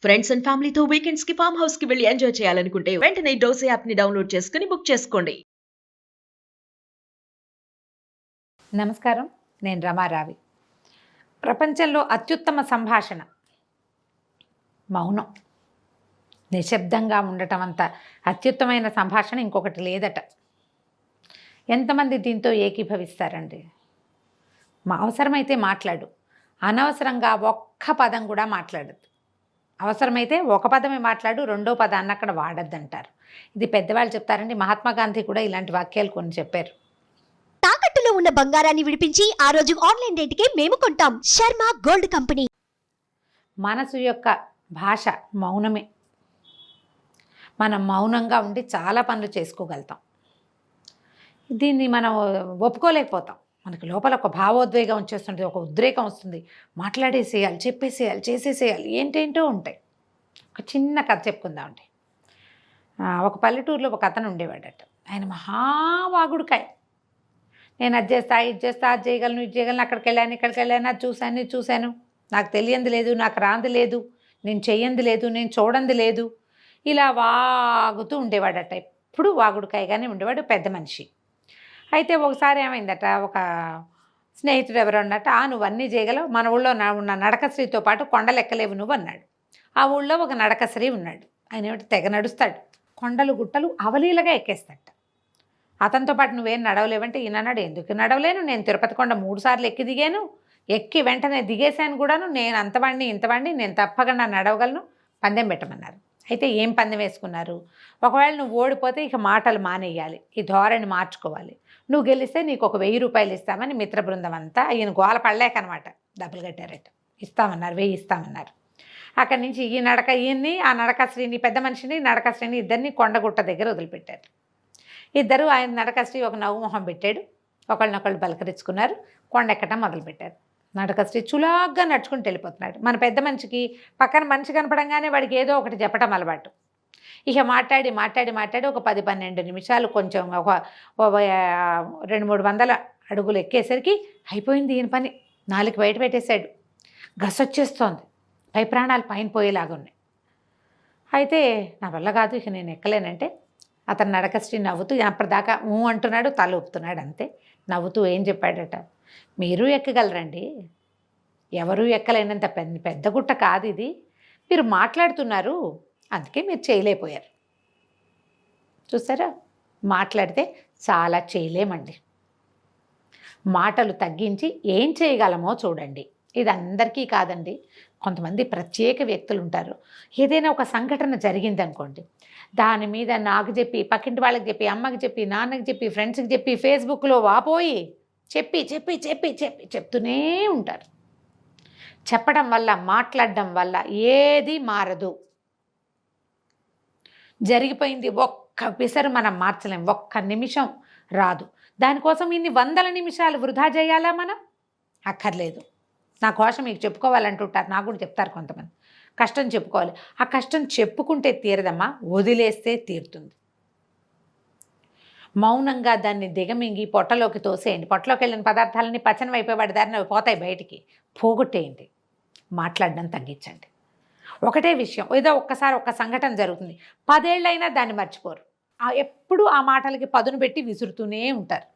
Friends and ఫ్యామిలీతో weekends కి farm house కి వెళ్ళి ఎంజాయ్ చేయాలనుకుంటే వెంటనే డోసే యాప్ ని డౌన్లోడ్ చేసుకుని బుక్ చేసుకోండి. నమస్కారం, నేను రమారావి. ప్రపంచంలో అత్యుత్తమ సంభాషణ మౌనం. నిశ్శబ్దంగా ఉండటం అంత అత్యుత్తమైన సంభాషణ ఇంకొకటి లేదట. ఎంతమంది దీంతో ఏకీభవిస్తారండి? అవసరమైతే మాట్లాడు, అనవసరంగా ఒక్క పదం కూడా మాట్లాడద్దు. అవసరమైతే ఒక పదమే మాట్లాడు, రెండో పదాన్ని అక్కడ వాడద్దంటారు. ఇది పెద్దవాళ్ళు చెప్తారండి. మహాత్మా గాంధీ కూడా ఇలాంటి వాక్యాలు కొన్ని చెప్పారు. తాకట్టులో ఉన్న బంగారాన్ని విడిపించి ఆ రోజు ఆన్లైన్ రేటుకే మేము కొంటాం. Sharma gold company. మనసు యొక్క భాష మౌనమే. మనం మౌనంగా ఉండి చాలా పనులు చేసుకోగలుగుతాం. దీన్ని మనం ఒప్పుకోలేకపోతాం. మనకి లోపల ఒక భావోద్వేగం వచ్చేస్తుంది, ఒక ఉద్రేకం వస్తుంది. మాట్లాడేసేయాలి, చెప్పేసేయాలి, చేసేసేయాలి, ఏంటేంటో ఉంటాయి. ఒక చిన్న కథ చెప్పుకుందామండి. ఒక పల్లెటూరులో ఒక అతను ఉండేవాడట. ఆయన మహావాగుడుకాయ. నేను అది చేస్తా, ఇది చేస్తా, అది చేయగలను, ఇది చేయగలను, అక్కడికి వెళ్ళాను, ఇక్కడికి వెళ్ళాను, అది చూశాను, ఇది చూశాను, నాకు తెలియంది లేదు, నాకు రాంది లేదు, నేను చెయ్యంది లేదు, నేను చూడంది లేదు, ఇలా వాగుతూ ఉండేవాడట. ఎప్పుడు వాగుడుకాయగానే ఉండేవాడు, పెద్ద మనిషి. అయితే ఒకసారి ఏమైందట, ఒక స్నేహితుడు ఎవరు అన్నట్టు, నువ్వు అన్నీ చేయగలవు, మన ఊళ్ళో ఉన్న నడకశ్రీతో పాటు కొండలు ఎక్కలేవు నువ్వు అన్నాడు. ఆ ఊళ్ళో ఒక నడకశ్రీ ఉన్నాడు. ఆయన ఏమిటి తెగ నడుస్తాడు, కొండలు గుట్టలు అవలీలగా ఎక్కేస్తాడు. అతనితో పాటు నువ్వేం నడవలేవంటే ఈయన అన్నాడు, ఎందుకు నడవలేను, నేను తిరుపతి కొండ 3 సార్లు ఎక్కి దిగాను, ఎక్కి వెంటనే దిగేశాను కూడాను, నేను అంతవాడిని ఇంతవాడిని, నేను తప్పకుండా నడవగలను, పందెం పెట్టమన్నారు. అయితే ఏం పందెం వేసుకున్నారు? ఒకవేళ నువ్వు ఓడిపోతే ఇక మాటలు మానేయాలి, ఈ ధోరణి మార్చుకోవాలి, నువ్వు గెలిస్తే నీకు ఒక 1000 రూపాయలు ఇస్తామని మిత్ర బృందం అంతా ఈయన గోల పడలేకనమాట డబ్బులు కట్టారట. ఇస్తామన్నారు, 1000 ఇస్తామన్నారు. అక్కడి నుంచి ఈయన్ని ఆ నడకశ్రీని, పెద్ద మనిషిని నడకశ్రీని ఇద్దరిని కొండగుట్ట దగ్గర వదిలిపెట్టారు. ఇద్దరు ఆయన నడకశ్రీ ఒక నవ్వు మొహం పెట్టాడు, ఒకళ్ళనొకళ్ళు పలకరించుకున్నారు, కొండ ఎక్కటం మొదలుపెట్టారు. నడకశ్రీ చులాగ్గా నడుచుకుంటూ వెళ్ళిపోతున్నాడు. మన పెద్ద మనిషికి పక్కన మనిషి కనపడంగానే వాడికి ఏదో ఒకటి చెప్పటం అలవాటు. ఇక మాట్లాడి మాట్లాడి మాట్లాడి ఒక 10-12 నిమిషాలు కొంచెం ఒక 200-300 అడుగులు ఎక్కేసరికి అయిపోయింది ఈయన పని. 4 బయట పెట్టేశాడు. గసొచ్చేస్తోంది, పై ప్రాణాలు పైన పోయేలాగున్నాయి. అయితే నా వల్ల కాదు, ఇక నేను ఎక్కలేనంటే అతను నడకశ్రీ నవ్వుతూ అప్పటిదాకా అంటున్నాడు, తల ఊపుతున్నాడు అంతే. నవ్వుతూ ఏం చెప్పాడట, మీరు ఎక్కగలరండి, ఎవరూ ఎక్కలేనంత పెద్ద గుట్ట కాదు ఇది, మీరు మాట్లాడుతున్నారు, అందుకే మీరు చేయలేకపోయారు. చూసారా, మాట్లాడితే చాలా చేయలేమండి. మాటలు తగ్గించి ఏం చేయగలమో చూడండి. ఇది అందరికీ కాదండి, కొంతమంది ప్రత్యేక వ్యక్తులు ఉంటారు. ఏదైనా ఒక సంఘటన జరిగిందనుకోండి, దాని మీద నాకు చెప్పి, పక్కింటి వాళ్ళకి చెప్పి, అమ్మకి చెప్పి, నాన్నకి చెప్పి, ఫ్రెండ్స్కి చెప్పి, ఫేస్బుక్లో వాపోయి చెప్పి చెప్పి చెప్పి చెప్పి చెప్తూనే ఉంటారు. చెప్పడం వల్ల, మాట్లాడడం వల్ల ఏది మారదు. జరిగిపోయింది ఒక్క పిసరు మనం మార్చలేం, ఒక్క నిమిషం రాదు. దానికోసం ఇన్ని 100 నిమిషాలు వృధా చేయాలా మనం? అక్కర్లేదు. నా కోసం మీకు చెప్పుకోవాలంటుంటారు, నాకు కూడా చెప్తారు కొంతమంది. కష్టం చెప్పుకోవాలి, ఆ కష్టం చెప్పుకుంటే తీరదమ్మా, వదిలేస్తే తీరుతుంది. మౌనంగా దాన్ని దిగమింగి పొట్టలోకి తోసేయండి. పొట్టలోకి వెళ్ళిన పదార్థాలన్నీ పచనం అయిపోయేవాడి దారిని పోతాయి, బయటికి పోగొట్టేయండి. మాట్లాడడం తగ్గించండి. ఒకటే విషయం, ఏదో ఒక్కసారి ఒక్క సంఘటన జరుగుతుంది, 10 ఏళ్ళైనా దాన్ని మర్చిపోరు. ఎప్పుడు ఆ మాటలకి పదును పెట్టి విసురుతూనే ఉంటారు.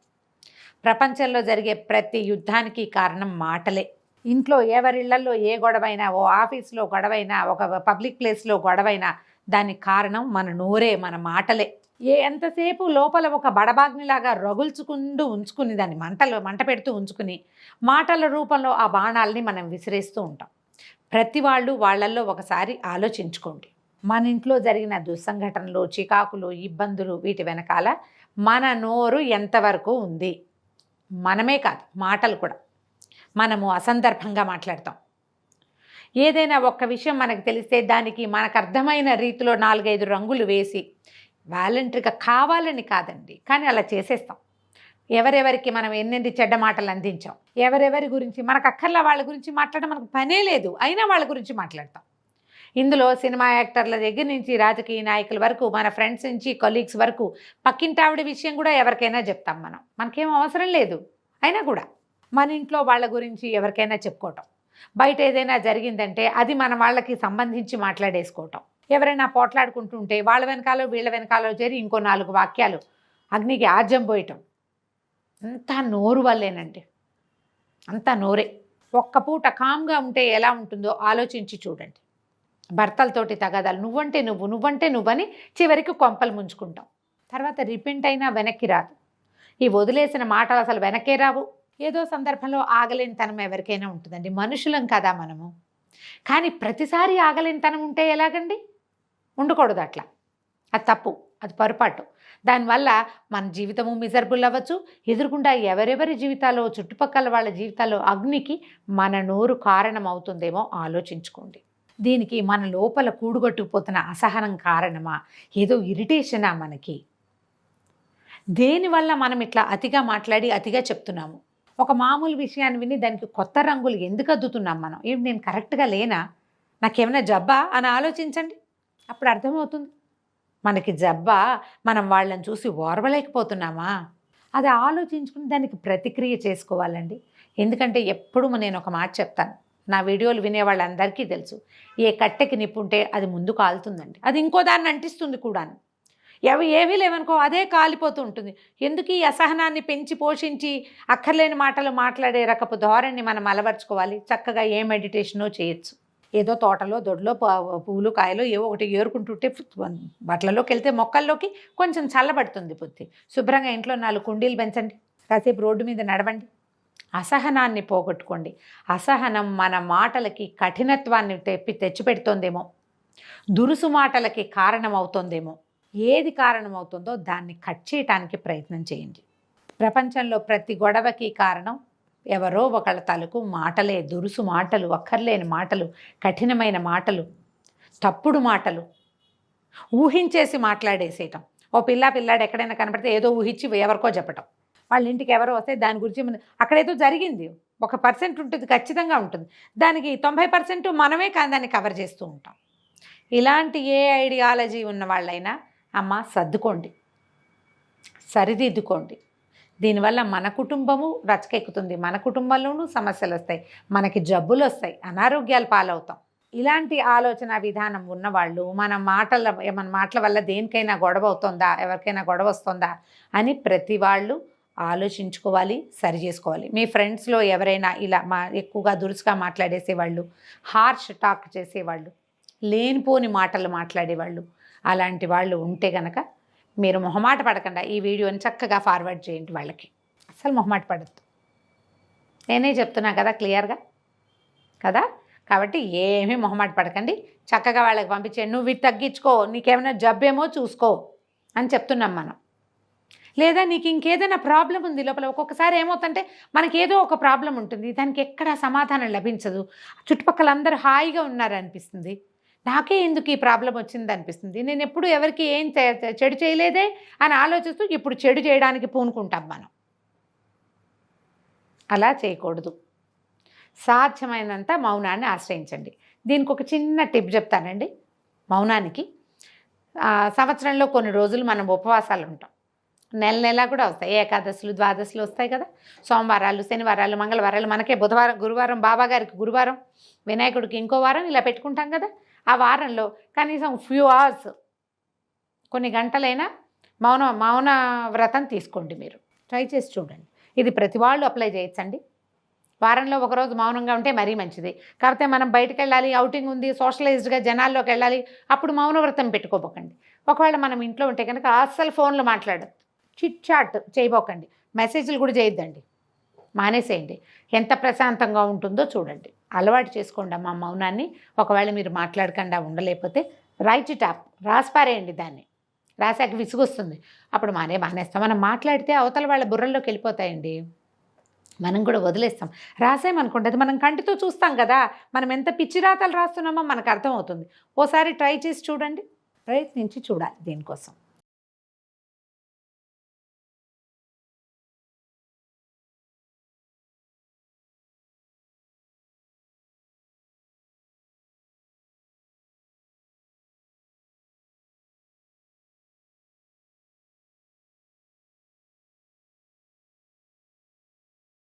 ప్రపంచంలో జరిగే ప్రతి యుద్ధానికి కారణం మాటలే. ఇంట్లో ఎవరిళ్లలో ఏ గొడవైనా, ఓ ఆఫీస్లో గొడవైనా, ఒక పబ్లిక్ ప్లేస్లో గొడవైనా, దానికి కారణం మన నోరే, మన మాటలే. ఎంతసేపు లోపల ఒక బడబాగ్నిలాగా రగుల్చుకుంటూ ఉంచుకుని, దాన్ని మంట పెడుతూ ఉంచుకుని, మాటల రూపంలో ఆ బాణాలని మనం విసిరేస్తూ ఉంటాం. ప్రతి వాళ్ళు వాళ్ళల్లో ఒకసారి ఆలోచించుకోండి. మన ఇంట్లో జరిగిన దుస్సంఘటనలు, చికాకులు, ఇబ్బందులు, వీటి వెనకాల మన నోరు ఎంతవరకు ఉంది? మనమే కాదు, మాటలు కూడా. మనము అసందర్భంగా మాట్లాడతాం. ఏదైనా ఒక్క విషయం మనకు తెలిస్తే దానికి మనకు అర్థమైన రీతిలో 4-5 రంగులు వేసి, వాలంటరీగా కావాలని కాదండి, కానీ అలా చేసేస్తాం. ఎవరెవరికి మనం ఎన్నెన్ని చెడ్డ మాటలు అందించాం, ఎవరెవరి గురించి, మనకు అక్కర్లా వాళ్ళ గురించి మాట్లాడడం మనకు పనే లేదు, అయినా వాళ్ళ గురించి మాట్లాడతాం. ఇందులో సినిమా యాక్టర్ల దగ్గర నుంచి రాజకీయ నాయకుల వరకు, మన ఫ్రెండ్స్ నుంచి కొలీగ్స్ వరకు, పక్కింటావిడ విషయం కూడా ఎవరికైనా చెప్తాం. మనకేం అవసరం లేదు, అయినా కూడా మన ఇంట్లో వాళ్ళ గురించి ఎవరికైనా చెప్పుకోవటం. బయట ఏదైనా జరిగిందంటే అది మన వాళ్ళకి సంబంధించి మాట్లాడేసుకోవటం. ఎవరైనా పోట్లాడుకుంటుంటే వాళ్ళ వెనకాలో వీళ్ళ వెనకాలో చేరి ఇంకో 4 వాక్యాలు అగ్నికి ఆజ్యం పోయటం. అంతా నోరు వల్లేనండి, అంతా నోరే. ఒక్క పూట కామ్గా ఉంటే ఎలా ఉంటుందో ఆలోచించి చూడండి. భర్తలతోటి తగాదాలు, నువ్వంటే నువ్వు, నువ్వంటే నువ్వని చివరికి కొంపలు ముంచుకుంటాం. తర్వాత రిపెంట్ అయినా వెనక్కి రాదు. ఈ వదిలేసిన మాటలు అసలు వెనక్కే రావు. ఏదో సందర్భంలో ఆగలేనితనం ఎవరికైనా ఉంటుందండి, మనుషులం కదా మనము. కానీ ప్రతిసారి ఆగలేనితనం ఉంటే ఎలాగండి? ఉండకూడదు అట్లా. అది తప్పు, అది పొరపాటు. దానివల్ల మన జీవితము మిజరబుల్ అవ్వచ్చు. ఎదురుకుండా ఎవరెవరి జీవితాల్లో, చుట్టుపక్కల వాళ్ళ జీవితాల్లో అగ్నికి మన నోరు కారణం అవుతుందేమో ఆలోచించుకోండి. దీనికి మన లోపల కూడుగొట్టుకుపోతున్న అసహనం కారణమా, ఏదో ఇరిటేషనా మనకి? దేనివల్ల మనం ఇట్లా అతిగా మాట్లాడి అతిగా చెప్తున్నాము? ఒక మామూలు విషయాన్ని విని దానికి కొత్త రంగులు ఎందుకు అద్దుతున్నాం మనం? ఏంటి, నేను కరెక్ట్గా లేనా, నాకేమైనా జబ్బా అని ఆలోచించండి. అప్పుడు అర్థమవుతుంది మనకి జబ్బా, మనం వాళ్ళని చూసి ఓర్వలేకపోతున్నామా. అది ఆలోచించుకుని దానికి ప్రతిక్రియ చేసుకోవాలండి. ఎందుకంటే ఎప్పుడు నేను ఒక మాట చెప్తాను, నా వీడియోలు వినే వాళ్ళందరికీ తెలుసు, ఏ కట్టెకి నిప్పుంటే అది ముందు కాలుతుందండి, అది ఇంకో దాన్ని అంటిస్తుంది కూడాను. ఏమీ లేవనుకో అదే కాలిపోతూ ఉంటుంది. ఎందుకు ఈ అసహనాన్ని పెంచి పోషించి అక్కర్లేని మాటలు మాట్లాడే రకపు ధోరణి మనం అలవర్చుకోవాలి? చక్కగా ఏ మెడిటేషనో చేయొచ్చు. ఏదో తోటలో దొడ్లో పువ్వులు కాయలు ఏవో ఒకటి ఏరుకుంటుంటే బట్టలలోకి వెళ్తే మొక్కల్లోకి కొంచెం చల్లబడుతుంది బుద్ధి. శుభ్రంగా ఇంట్లో 4 కుండీలు పెంచండి, కాసేపు రోడ్డు మీద నడవండి. అసహనాన్ని పోగొట్టుకోండి. అసహనం మన మాటలకి కఠినత్వాన్ని తెచ్చిపెడుతోందేమో, దురుసు మాటలకి కారణమవుతోందేమో. ఏది కారణమవుతుందో దాన్ని కట్ చేయటానికి ప్రయత్నం చేయండి. ప్రపంచంలో ప్రతి గొడవకి కారణం ఎవరో ఒకళ్ళ తలకు మాటలే, దురుసు మాటలు, అక్కర్లేని మాటలు, కఠినమైన మాటలు, తప్పుడు మాటలు, ఊహించేసి మాట్లాడేసేయటం. ఓ పిల్లాడు ఎక్కడైనా కనపడితే ఏదో ఊహించి ఎవరికో చెప్పటం. వాళ్ళ ఇంటికి ఎవరో వస్తే దాని గురించి అక్కడేదో జరిగింది, 1% ఉంటుంది, ఖచ్చితంగా ఉంటుంది. దానికి 90% మనమే దాన్ని కవర్ చేస్తూ ఉంటాం. ఇలాంటి ఏ ఐడియాలజీ ఉన్న వాళ్ళైనా అమ్మ సర్దుకోండి, సరిదిద్దుకోండి. దీనివల్ల మన కుటుంబము రచకెక్కుతుంది, మన కుటుంబంలోనూ సమస్యలు వస్తాయి, మనకి జబ్బులు వస్తాయి, అనారోగ్యాలు పాలవుతాం. ఇలాంటి ఆలోచన విధానం ఉన్నవాళ్ళు మన మాటల వల్ల దేనికైనా గొడవ అవుతుందా, ఎవరికైనా గొడవ వస్తుందా అని ప్రతి వాళ్ళు ఆలోచించుకోవాలి, సరి చేసుకోవాలి. మీ ఫ్రెండ్స్లో ఎవరైనా ఇలా ఎక్కువగా దురుసుగా మాట్లాడేసేవాళ్ళు, హార్ష్ టాక్ చేసేవాళ్ళు, లేనిపోని మాటలు మాట్లాడేవాళ్ళు, అలాంటి వాళ్ళు ఉంటే గనక మీరు మొహమాట పడకుండా ఈ వీడియోని చక్కగా ఫార్వర్డ్ చేయండి వాళ్ళకి. అసలు మొహమాట పడద్దు, నేనే చెప్తున్నా కదా క్లియర్గా కదా. కాబట్టి ఏమీ మొహమాట పడకండి, చక్కగా వాళ్ళకి పంపించేయండి. నువ్వు ఇది తగ్గించుకో, నీకేమైనా జబ్బేమో చూసుకో అని చెప్తున్నాం మనం. లేదా నీకు ఇంకేదైనా ప్రాబ్లం ఉంది లోపల. ఒక్కొక్కసారి ఏమవుతుందంటే మనకి ఏదో ఒక ప్రాబ్లం ఉంటుంది, దానికి ఎక్కడా సమాధానం లభించదు. చుట్టుపక్కల అందరూ హాయిగా ఉన్నారనిపిస్తుంది, నాకే ఎందుకు ఈ ప్రాబ్లం వచ్చింది అనిపిస్తుంది. నేను ఎప్పుడు ఎవరికి ఏం చెడు చేయలేదే అని ఆలోచిస్తూ ఇప్పుడు చెడు చేయడానికి పూనుకుంటాం మనం. అలా చేయకూడదు. సాధ్యమైనంత మౌనాన్ని ఆశ్రయించండి. దీనికి ఒక చిన్న టిప్ చెప్తానండి. మౌనానికి సంవత్సరంలో కొన్ని రోజులు మనం ఉపవాసాలు ఉంటాం, నెల కూడా వస్తాయి. ఏకాదశులు, ద్వాదశులు వస్తాయి కదా, సోమవారాలు, శనివారాలు, మంగళవారాలు. మనకే బుధవారం, గురువారం బాబాగారికి గురువారం, వినాయకుడికి ఇంకో వారం, ఇలా పెట్టుకుంటాం కదా. ఆ వారంలో కనీసం ఫ్యూ అవర్స్, కొన్ని గంటలైనా మౌన వ్రతం తీసుకోండి. మీరు ట్రై చేసి చూడండి. ఇది ప్రతి వాళ్ళు అప్లై చేయొచ్చండి. వారంలో ఒకరోజు మౌనంగా ఉంటే మరీ మంచిది. కాకపోతే మనం బయటకు వెళ్ళాలి, అవుటింగ్ ఉంది, సోషలైజ్డ్గా జనాల్లోకి వెళ్ళాలి, అప్పుడు మౌన వ్రతం పెట్టుకోబోకండి. ఒకవేళ మనం ఇంట్లో ఉంటే కనుక అస్సలు ఫోన్లో మాట్లాడద్దు, చిట్ చాట్ చేయబోకండి, మెసేజ్లు కూడా చేయొద్దండి, మానేసేయండి. ఎంత ప్రశాంతంగా ఉంటుందో చూడండి, అలవాటు చేసుకోండి అమ్మా మౌనాన్ని. ఒకవేళ మీరు మాట్లాడకుండా ఉండలేకపోతే రైట్ ఇట్ అప్, రాసిపారేయండి. దాన్ని రాసాక విసుగొస్తుంది, అప్పుడు మానేస్తాం. మనం మాట్లాడితే అవతల వాళ్ళ బుర్రల్లోకి వెళ్ళిపోతాయండి, మనం కూడా వదిలేస్తాం. రాసేమనుకోండి, అది మనం కంటితో చూస్తాం కదా, మనం ఎంత పిచ్చి రాతలు రాస్తున్నామో మనకు అర్థమవుతుంది. ఓసారి ట్రై చేసి చూడండి, ప్రయత్నించి చూడాలి దీనికోసం.